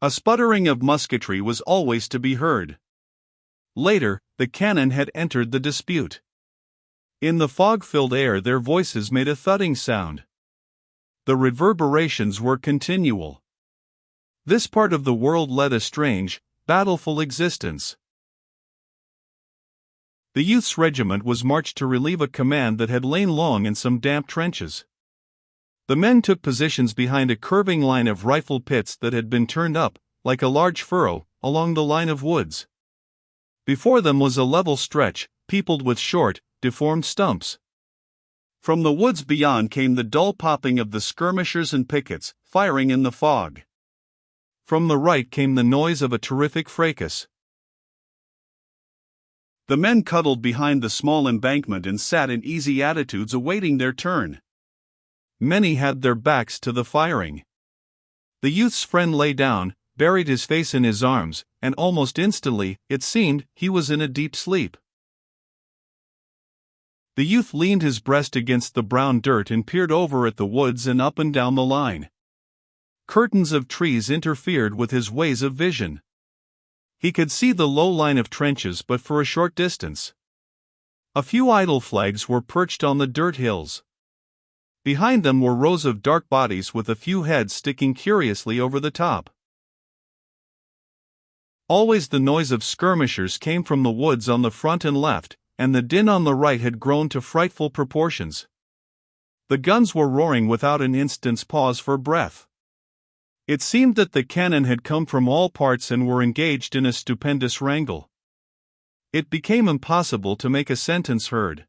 A sputtering of musketry was always to be heard. Later, the cannon had entered the dispute. In the fog-filled air their voices made a thudding sound. The reverberations were continual. This part of the world led a strange, battleful existence. The youth's regiment was marched to relieve a command that had lain long in some damp trenches. The men took positions behind a curving line of rifle pits that had been turned up, like a large furrow, along the line of woods. Before them was a level stretch, peopled with short, deformed stumps. From the woods beyond came the dull popping of the skirmishers and pickets, firing in the fog. From the right came the noise of a terrific fracas. The men cuddled behind the small embankment and sat in easy attitudes awaiting their turn. Many had their backs to the firing. The youth's friend lay down, buried his face in his arms, and almost instantly, it seemed, he was in a deep sleep. The youth leaned his breast against the brown dirt and peered over at the woods and up and down the line. Curtains of trees interfered with his ways of vision. He could see the low line of trenches but for a short distance. A few idle flags were perched on the dirt hills. Behind them were rows of dark bodies with a few heads sticking curiously over the top. Always the noise of skirmishers came from the woods on the front and left, and the din on the right had grown to frightful proportions. The guns were roaring without an instant's pause for breath. It seemed that the cannon had come from all parts and were engaged in a stupendous wrangle. It became impossible to make a sentence heard.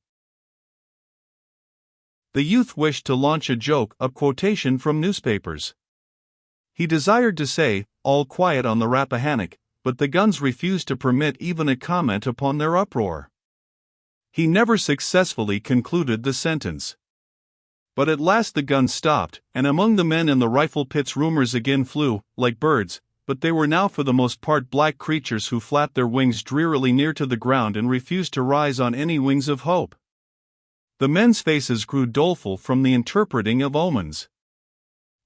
The youth wished to launch a joke, a quotation from newspapers. He desired to say, "All quiet on the Rappahannock," but the guns refused to permit even a comment upon their uproar. He never successfully concluded the sentence. But at last the guns stopped, and among the men in the rifle pits rumors again flew, like birds, but they were now for the most part black creatures who flapped their wings drearily near to the ground and refused to rise on any wings of hope. The men's faces grew doleful from the interpreting of omens.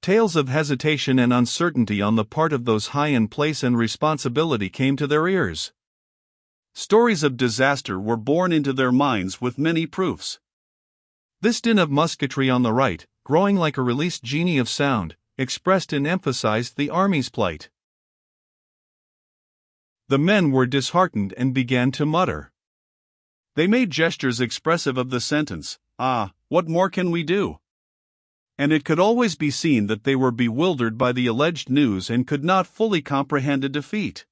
Tales of hesitation and uncertainty on the part of those high in place and responsibility came to their ears. Stories of disaster were borne into their minds with many proofs. This din of musketry on the right, growing like a released genie of sound, expressed and emphasized the army's plight. The men were disheartened and began to mutter. They made gestures expressive of the sentence, "Ah, what more can we do?" And it could always be seen that they were bewildered by the alleged news and could not fully comprehend a defeat.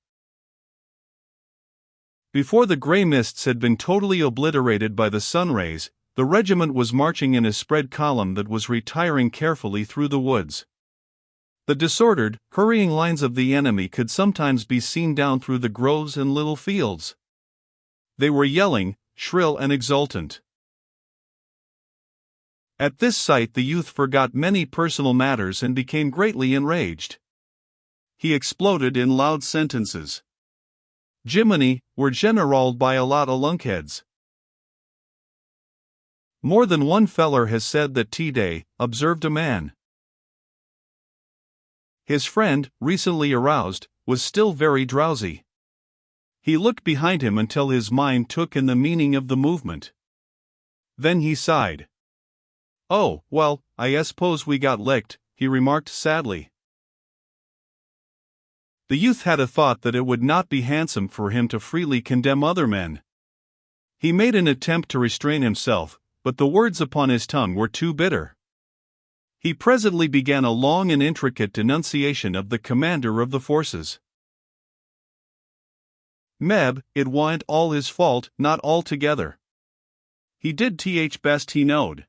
Before the gray mists had been totally obliterated by the sun rays, the regiment was marching in a spread column that was retiring carefully through the woods. The disordered, hurrying lines of the enemy could sometimes be seen down through the groves and little fields. They were yelling, shrill and exultant. At this sight the youth forgot many personal matters and became greatly enraged. He exploded in loud sentences. "Jiminy, we're generalled by a lot of lunkheads." "More than one feller has said that T-Day," observed a man. His friend, recently aroused, was still very drowsy. He looked behind him until his mind took in the meaning of the movement. Then he sighed. "Oh, well, I suppose we got licked," he remarked sadly. The youth had a thought that it would not be handsome for him to freely condemn other men. He made an attempt to restrain himself, but the words upon his tongue were too bitter. He presently began a long and intricate denunciation of the commander of the forces. "Meb, it wa'n't all his fault, not altogether. He did best he knowed.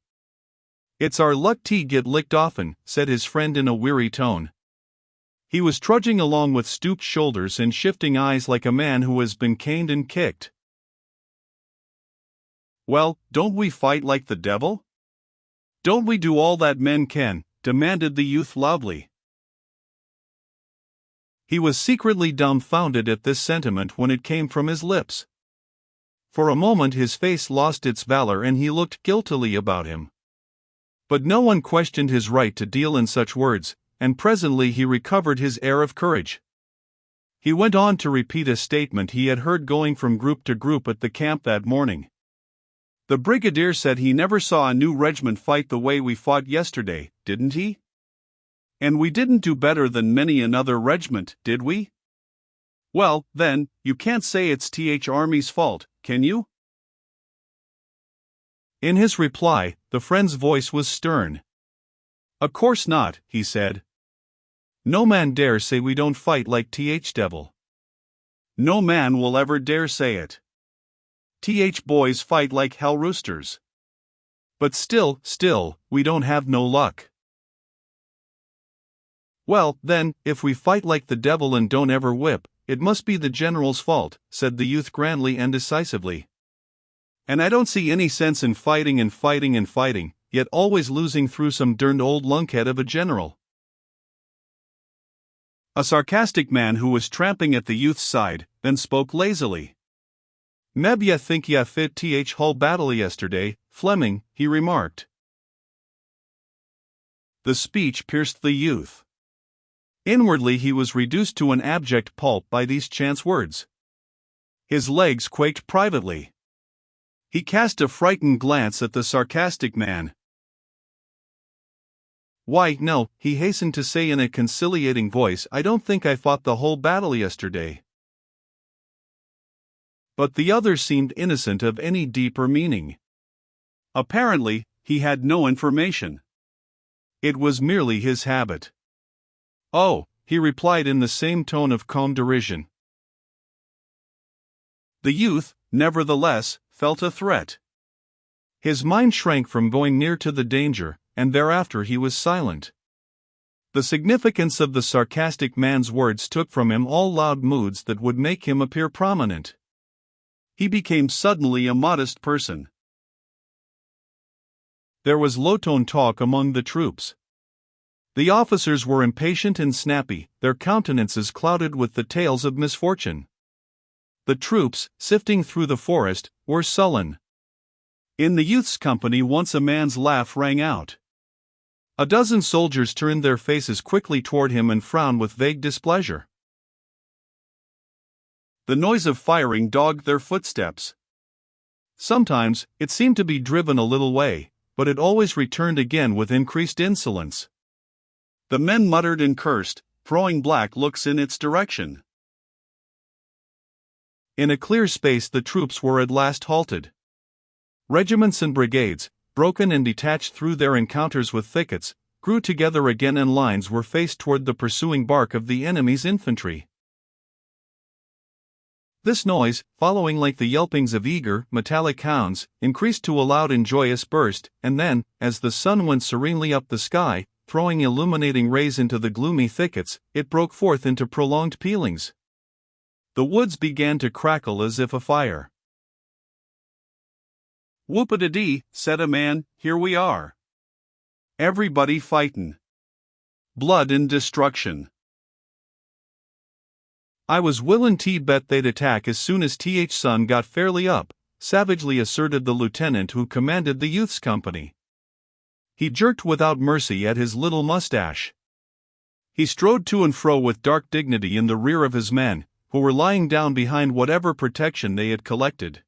It's our luck T get licked often," said his friend in a weary tone. He was trudging along with stooped shoulders and shifting eyes like a man who has been caned and kicked. "Well, don't we fight like the devil? Don't we do all that men can?" demanded the youth loudly. He was secretly dumbfounded at this sentiment when it came from his lips. For a moment his face lost its valor and he looked guiltily about him. But no one questioned his right to deal in such words, and presently he recovered his air of courage. He went on to repeat a statement he had heard going from group to group at the camp that morning. The brigadier said he never saw a new regiment fight the way we fought yesterday, didn't he? And we didn't do better than many another regiment, did we? Well, then, you can't say it's TH Army's fault, can you? In his reply, the friend's voice was stern. Of course not, he said. No man dare say we don't fight like TH Devil. No man will ever dare say it. TH boys fight like hell roosters. But still, we don't have no luck. Well, then, if we fight like the devil and don't ever whip, it must be the general's fault, said the youth grandly and decisively. And I don't see any sense in fighting, yet always losing through some derned old lunkhead of a general. A sarcastic man who was tramping at the youth's side then spoke lazily. Meb ya think ya fit th Hull battle yesterday, Fleming, he remarked. The speech pierced the youth. Inwardly he was reduced to an abject pulp by these chance words. His legs quaked privately. He cast a frightened glance at the sarcastic man. Why, no, he hastened to say in a conciliating voice, I don't think I fought the whole battle yesterday. But the other seemed innocent of any deeper meaning. Apparently, he had no information. It was merely his habit. Oh, he replied in the same tone of calm derision. The youth, nevertheless, felt a threat. His mind shrank from going near to the danger, and thereafter he was silent. The significance of the sarcastic man's words took from him all loud moods that would make him appear prominent. He became suddenly a modest person. There was low-toned talk among the troops. The officers were impatient and snappy, their countenances clouded with the tales of misfortune. The troops, sifting through the forest, were sullen. In the youth's company once a man's laugh rang out. A dozen soldiers turned their faces quickly toward him and frowned with vague displeasure. The noise of firing dogged their footsteps. Sometimes, it seemed to be driven a little way, but it always returned again with increased insolence. The men muttered and cursed, throwing black looks in its direction. In a clear space the troops were at last halted. Regiments and brigades, broken and detached through their encounters with thickets, grew together again and lines were faced toward the pursuing bark of the enemy's infantry. This noise, following like the yelpings of eager, metallic hounds, increased to a loud and joyous burst, and then, as the sun went serenely up the sky, throwing illuminating rays into the gloomy thickets, it broke forth into prolonged pealings. The woods began to crackle as if afire. Whoop-a-da-dee, said a man, here we are. Everybody fightin'. Blood and destruction. I was willin' to bet they'd attack as soon as TH sun got fairly up, savagely asserted the lieutenant who commanded the youth's company. He jerked without mercy at his little mustache. He strode to and fro with dark dignity in the rear of his men, who were lying down behind whatever protection they had collected.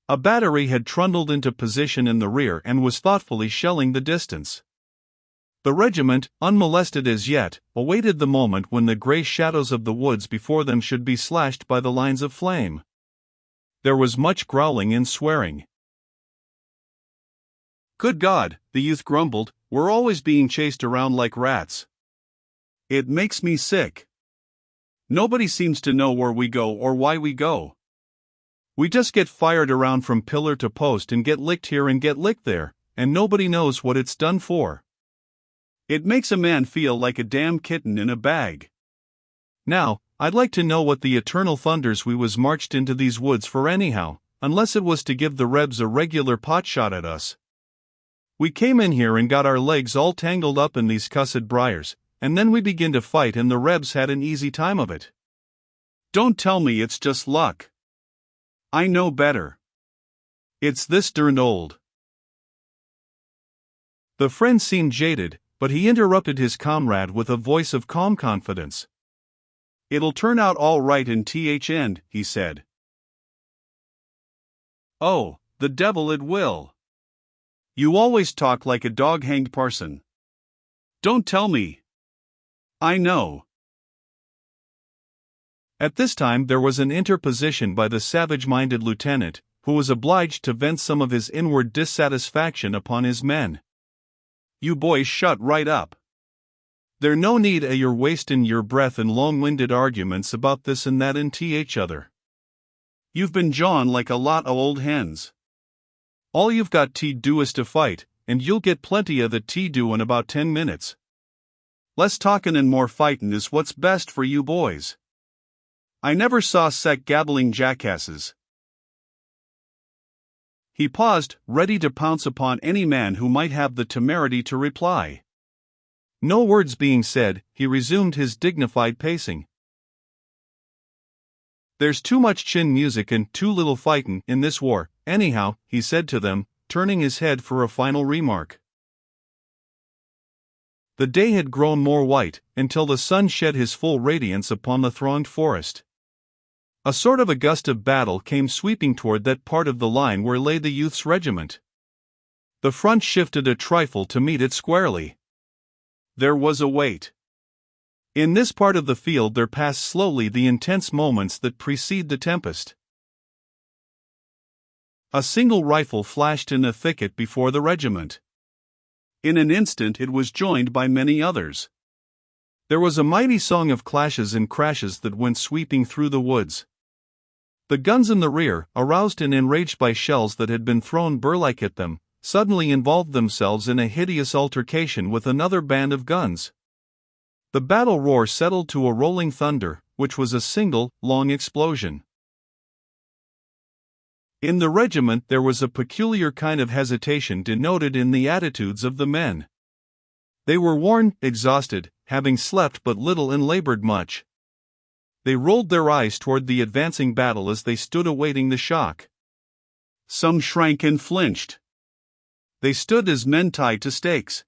A battery had trundled into position in the rear and was thoughtfully shelling the distance. The regiment, unmolested as yet, awaited the moment when the gray shadows of the woods before them should be slashed by the lines of flame. There was much growling and swearing. Good God, the youth grumbled, we're always being chased around like rats. It makes me sick. Nobody seems to know where we go or why we go. We just get fired around from pillar to post and get licked here and get licked there, and nobody knows what it's done for. It makes a man feel like a damn kitten in a bag. Now, I'd like to know what the eternal thunders we was marched into these woods for anyhow, unless it was to give the Rebs a regular pot shot at us. We came in here and got our legs all tangled up in these cussed briars, and then we begin to fight and the Rebs had an easy time of it. Don't tell me it's just luck. I know better. It's this darned old. The friend seemed jaded, but he interrupted his comrade with a voice of calm confidence. "It'll turn out all right in th end," he said. "Oh, the devil it will. You always talk like a dog-hanged parson." "Don't tell me." "I know." At this time there was an interposition by the savage-minded lieutenant, who was obliged to vent some of his inward dissatisfaction upon his men. "You boys shut right up. There no need a your wastin' your breath in long-winded arguments about this and that and th other. You've been jawin' like a lot o' old hens. All you've got to do is to fight, and you'll get plenty o' the to do in about 10 minutes. Less talkin' and more fightin' is what's best for you boys. I never saw sec gabbling jackasses." He paused, ready to pounce upon any man who might have the temerity to reply. No words being said, he resumed his dignified pacing. "There's too much chin music and too little fightin' in this war, anyhow," he said to them, turning his head for a final remark. The day had grown more white, until the sun shed his full radiance upon the thronged forest. A sort of a gust of battle came sweeping toward that part of the line where lay the youth's regiment. The front shifted a trifle to meet it squarely. There was a wait. In this part of the field there passed slowly the intense moments that precede the tempest. A single rifle flashed in a thicket before the regiment. In an instant it was joined by many others. There was a mighty song of clashes and crashes that went sweeping through the woods. The guns in the rear, aroused and enraged by shells that had been thrown burlike at them, suddenly involved themselves in a hideous altercation with another band of guns. The battle roar settled to a rolling thunder, which was a single, long explosion. In the regiment there was a peculiar kind of hesitation denoted in the attitudes of the men. They were worn, exhausted, having slept but little and labored much. They rolled their eyes toward the advancing battle as they stood awaiting the shock. Some shrank and flinched. They stood as men tied to stakes.